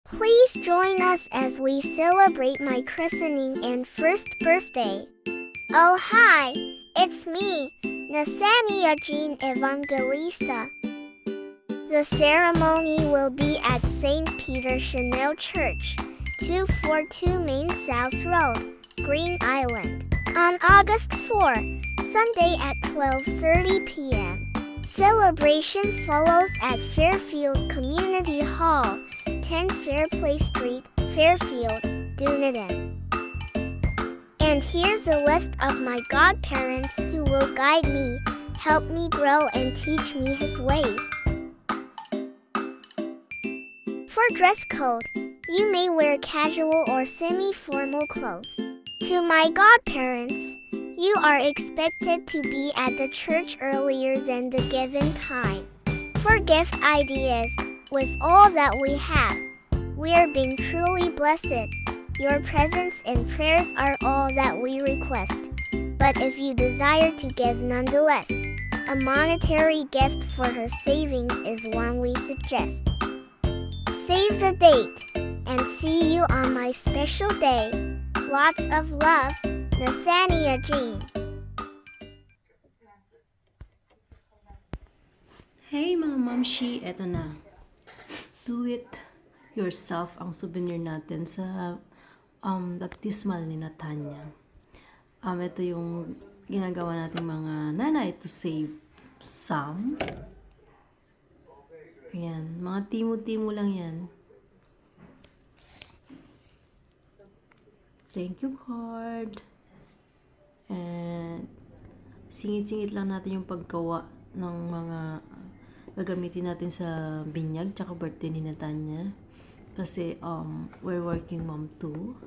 Please join us as we celebrate my christening and first birthday. Oh hi, it's me, Nathania Jean Evangelista. The ceremony will be at St. Peter Chanel Church, 242 Main South Road, Green Island, on August 4, Sunday at 12:30 p.m. Celebration follows at Fairfield Community Hall, 10 Fairplay Street, Fairfield, Dunedin. And here's a list of my godparents who will guide me, help me grow and teach me his ways. For dress code, you may wear casual or semi-formal clothes. To my godparents, you are expected to be at the church earlier than the given time. For gift ideas, with all that we have, we are being truly blessed. Your presence and prayers are all that we request. But if you desire to give nonetheless, a monetary gift for her savings is one we suggest. Save the date, and see you on my special day. Lots of love, Nathania Jean. Hey mga mamshi, eto na. Do it yourself ang souvenir natin sa baptismal ni Nathania. Ito yung ginagawa natin mga nanay to save some. Ayan, mga timo-timo lang yan. Thank you card. And singit-singit lang natin yung paggawa ng mga gagamitin natin sa binyag tsaka birthday ni Nathania. Kasi we're working mom too.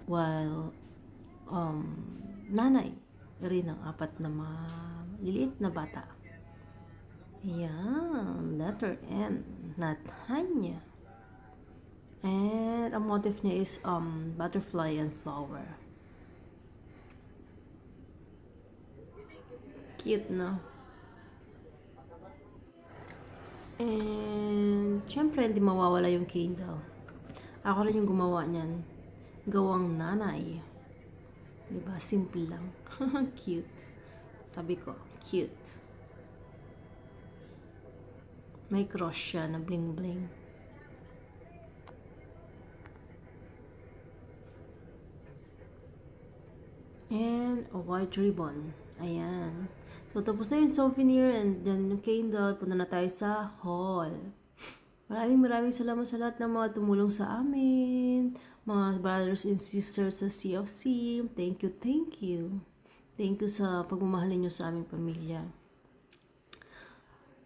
While nanay rin ang 4 na maliliit na bata. Ayan, letter N, Nathania. And ang motif niya is butterfly and flower. Cute, no? And syempre hindi mawawala yung candle. Ako rin yung gumawa niyan. Gawang nanay. Diba? Simple lang. Cute. Sabi ko, cute. May cross siya na bling bling. And a white ribbon. Ayan. So, tapos na yung souvenir and then yung candle. Punta na tayo sa hall. Maraming salamat sa lahat ng mga tumulong sa amin. Mga brothers and sisters sa CFC. Thank you, thank you. Thank you sa pagmamahalin nyo sa aming pamilya.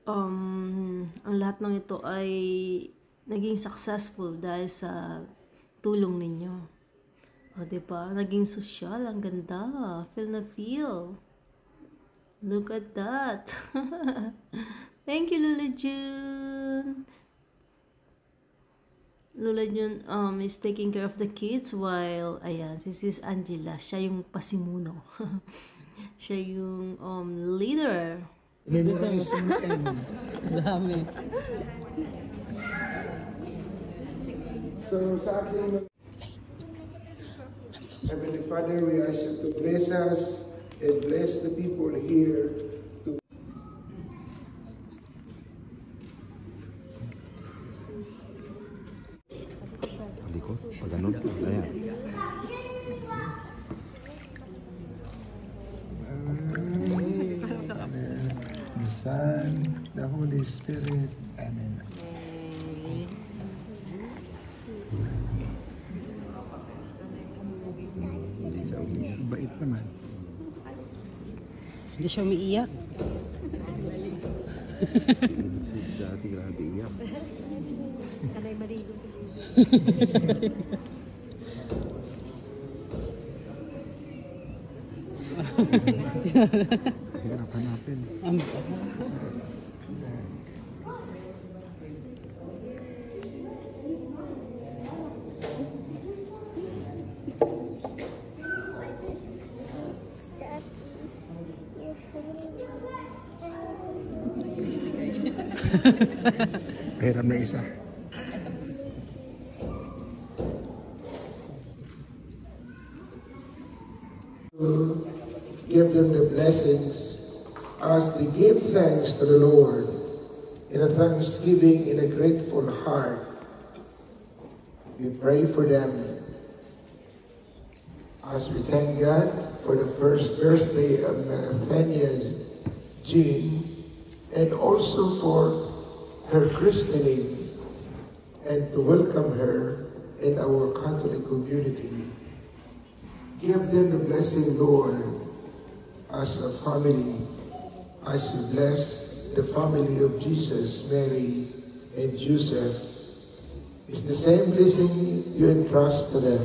Ang lahat ng ito ay naging successful dahil sa tulong ninyo. O, diba? Naging social. Ang ganda. Feel na feel. Look at that. Thank you, Lola June. Lola June is taking care of the kids while, ayan, si Sis Angela, siya yung pasimuno. Siya yung leader. Memorize mo N. Dami. So sa akin, Heavenly Father, we ask you to bless us and bless the people here. Palikot, pag ganun, ayan. The Son, the Holy Spirit. Amen. Bait naman. Hindi siya umiiyak. Dati grabe iyak. Sanay marigo sa Hanapin. Pahiram na isa. Give them the blessings as they give thanks to the Lord in a thanksgiving, in a grateful heart. We pray for them as we thank God for the first birthday of Nathaniel Jean, and also for her christening, and to welcome her in our Catholic community. Give them the blessing, Lord, as a family, as you bless the family of Jesus, Mary, and Joseph. It's the same blessing you entrust to them.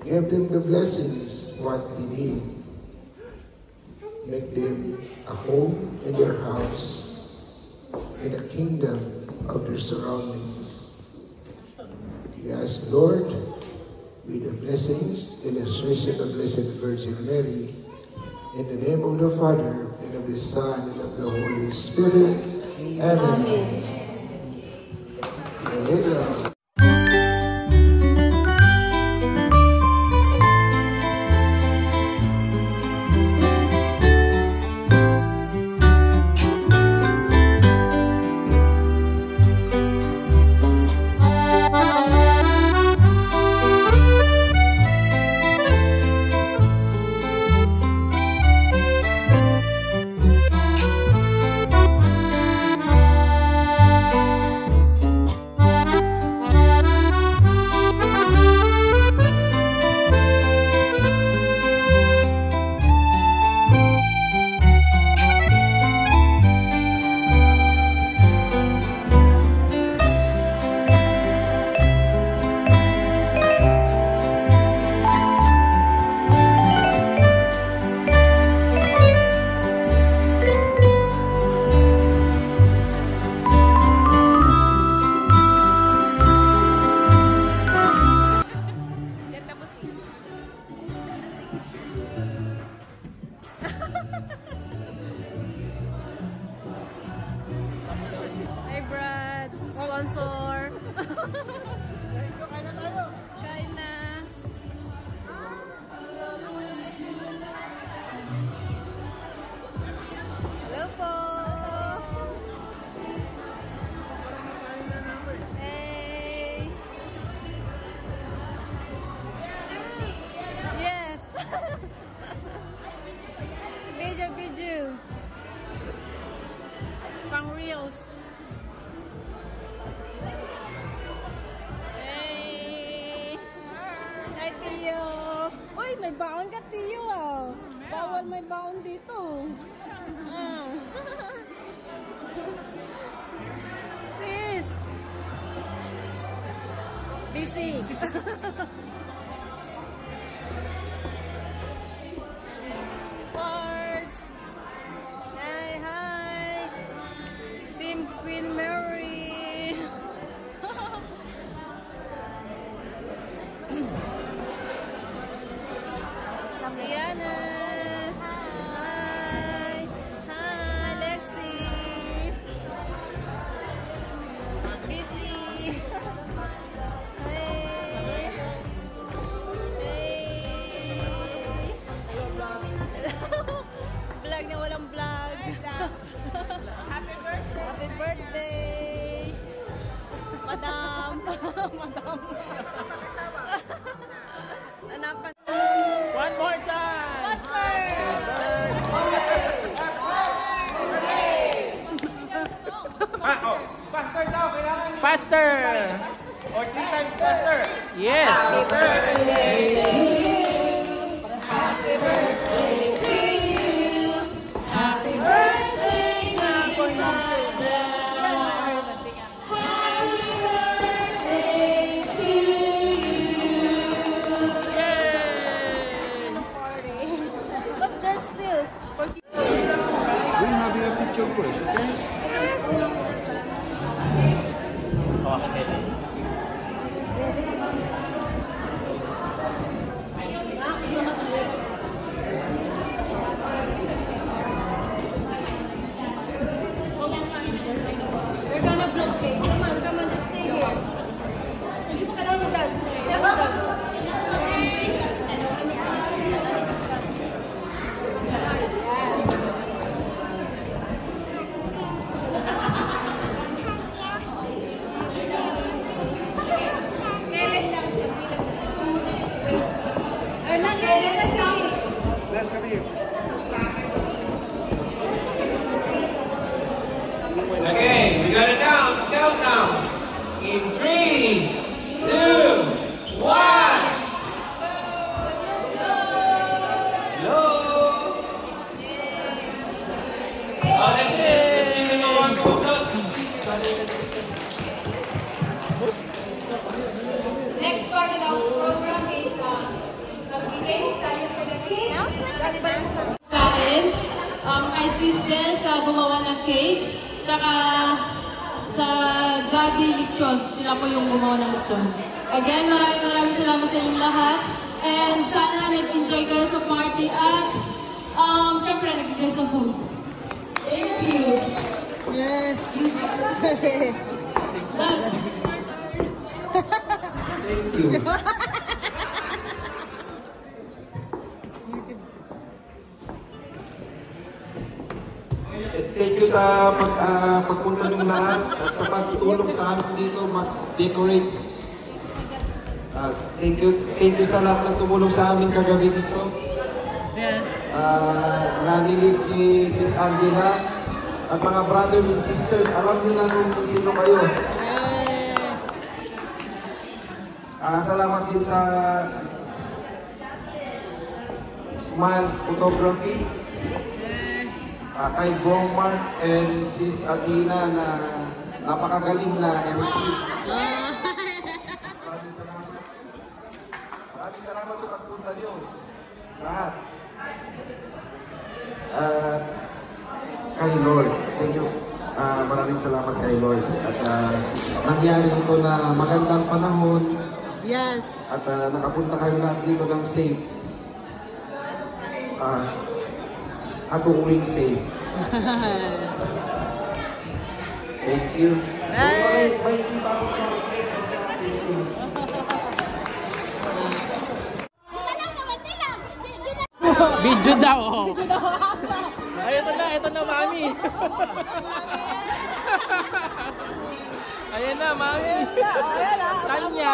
Give them the blessings, what they need. Make them a home in their house, in the kingdom of their surroundings. We ask, Lord, with the blessings and the intercession of Blessed Virgin Mary, in the name of the Father, and of the Son, and of the Holy Spirit. Amen. Amen. Hey Brad, sponsor. Kain na. Hello po. Hey. Yes. Video. Pang reels. Hey! Hi, Tio! Uy, may baon ka, Tio, ah! Bawal may baon dito. Ah. Sis! Busy! Parts! Hi! Team Queen Mary! Diana! Hi! Hi, Lexi! Busy! Hey! Hey! Vlog na walang vlog! Happy birthday! Happy birthday! Madam! Madam! Hanapan! One more time! Faster! Faster daw! Kailangan faster! Or 3 times faster! Yes! Happy birthday to you! Happy birthday to you! Happy birthday, dear Mother! Happy birthday to you! Yay! But there's still... We're having a picture first, okay? 2, 1. Next part of our program is mag-games tayo for the kids. Kay sister sa gumawa ng cake, tsaka sa Gabi Lechon, sila po yung gumawa ng lechon. Again, maraming salamat sa inyong lahat. And sana nag-enjoy kayo sa party at syempre nag-enjoy sa food. Thank you. Yes. Thank you. Thank you sa pagpunta ng lahat at sa pagtulong sa amin dito mag-decorate. Thank you sa lahat ng tumulong sa amin kagabi dito. Yes. Nanilip ni Sis Angela at mga brothers and sisters, alam niyo na kung sino kayo. Salamat din sa Smiles Photography, kay Bro Mark and Sis Adina na napakagaling na MC. Maraming salamat sa pagpunta niyo. Lahat. Kay Lord. Thank you. Maraming salamat kay Lord. At nangyari ito na magandang panahon. Yes. At nakapunta kayo lahat dito ng safe. At uuwing safe. Thank you. May iba ako. Thank you. Video daw. Ay, ito na, mami. Ayan na, mami. Tanya,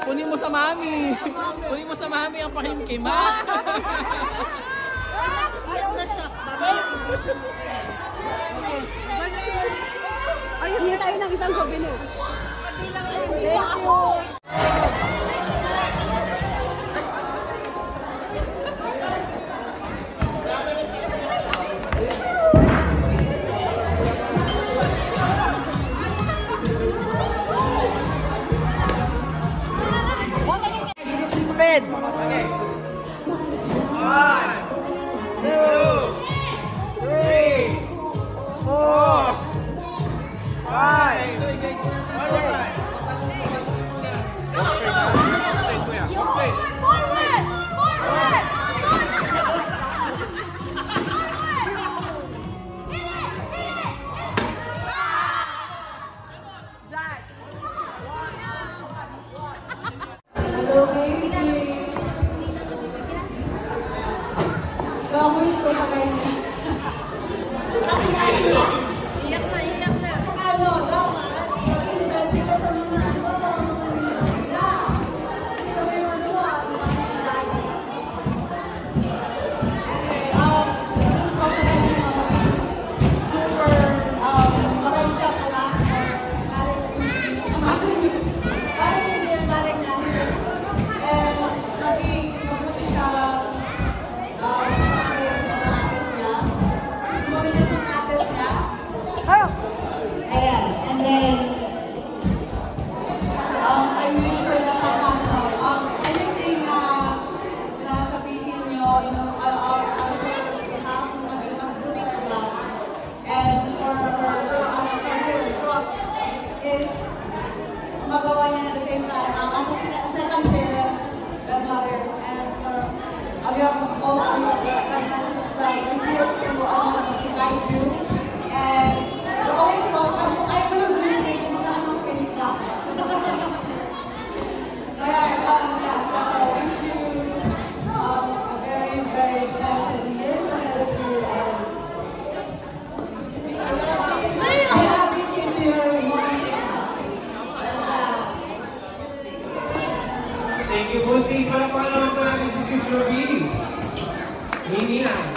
kunin mo sa mami. Kunin mo sa mami ang pahimkim, ha? Ayun, hindi tayo ng isang souvenir. Thank you. Sped. Okay. 1, 2, 3, 4, 5. Thank you po, sis. Para naman po natin si Sis Ruby. Mini na.